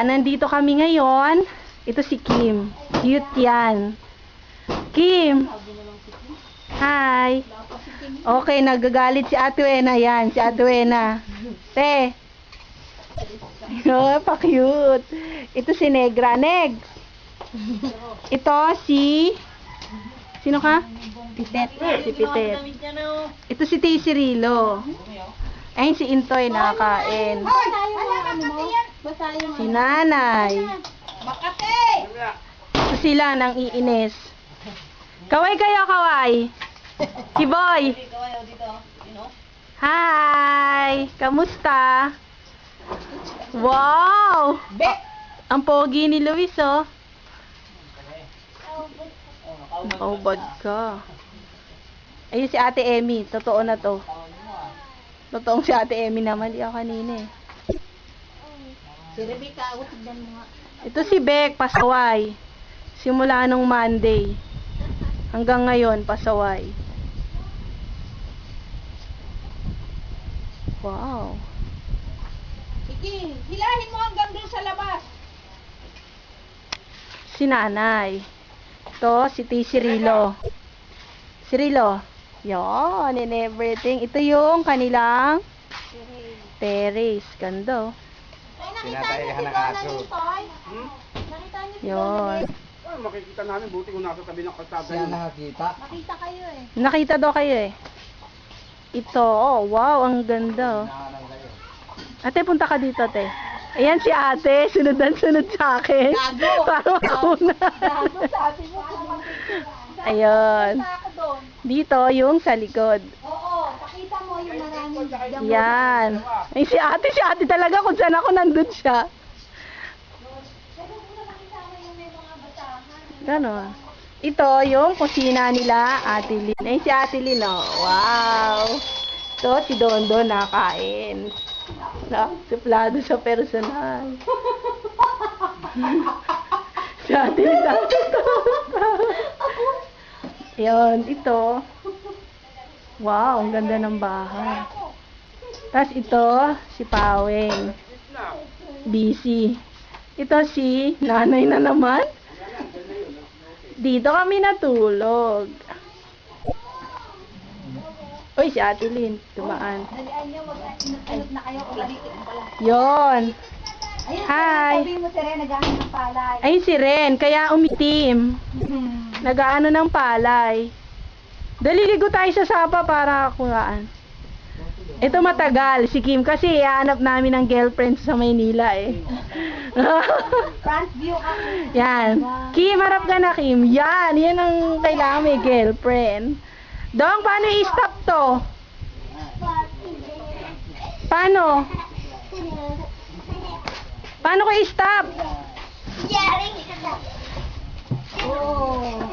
Nandito kami ngayon. Ito si Kim. Cute yan. Kim. Hi. Okay, nagagalit si Ate Wena yan. Si Ate Wena. Te. Oh, pa-cute. Ito si Negra. Neg. Ito si... Sino ka? Pitet. Si Pitet. Ito si Tay Cirilo. Ayun si Intoy nakakain. Si Nanay. Ito sila nang iines. Kaway kayo, kaway. Si Boy. Hi. Kamusta? Wow. Ang pogi ni Luis, oh. Nakaubad ka. Ayun si Ate Emmy. Totoo na to. Totoong si Ate Emmy naman. Di ako kanina eh. Si Rebecca, tignan mo nga. Ito si Beck, pasaway. Simula nung Monday. Hanggang ngayon, pasaway. Wow. Sige, hilahin mo hanggang doon sa labas. Si Nanay. Ito, si Tay Cirilo. Cirilo. Yan, and everything. Ito yung kanilang terrace. Ganda, oh. Ay, nakita niyo si Donna Nintoy? Nakita niyo si Donna Yun. Ay, makikita namin, buti kung nasa tabi ng kalsada Siya yun. nakakita. Nakita kayo eh. Nakita daw kayo eh. Ito, oh, wow, ang ganda, oh. Ate, punta ka dito, ate. Ayan si ate, sunod sa akin. Gago. Para makauna. Gago, sabi mo. Ayun. Punta ako doon. Dito, yung sa likod. Oo, pakita mo yung maraming damo. Yan. Ay, si ate talaga. Kung saan ako, nandun siya. Pero kung nakita mo yung may mga basahan. Gano'n. Ito, yung kusina nila, Ate Lynn. Ay, si Ate Lynn, oh. Wow. Ito, si Dondo nakain. Suplado sa personal. Si Ate Lynn. Yun, ito. Wow, ang ganda ng bahay. Tapos ito, si Paweng. Busy. Ito si nanay na naman. Dito kami natulog. Uy, si Ate Lynn, tumaan. Dalian niyo, mag-inot na kayo. Umalikit mo pala. Yon. Ayun, Hi. sabihin mo si Ren, naghahanap ng palay. Ay, si Ren, kaya umitim. Nagaano ng palay. Daliligo tayo sa sapa para kuhaan. Ito matagal, si Kim, kasi ihanap namin ng girlfriend sa Maynila eh. Front view ako. Yan. Kim, harap ka na, Kim. Yan ang kailangan may girlfriend. Dong, paano i-stop to? Paano? Paano ko i-stop? Oh.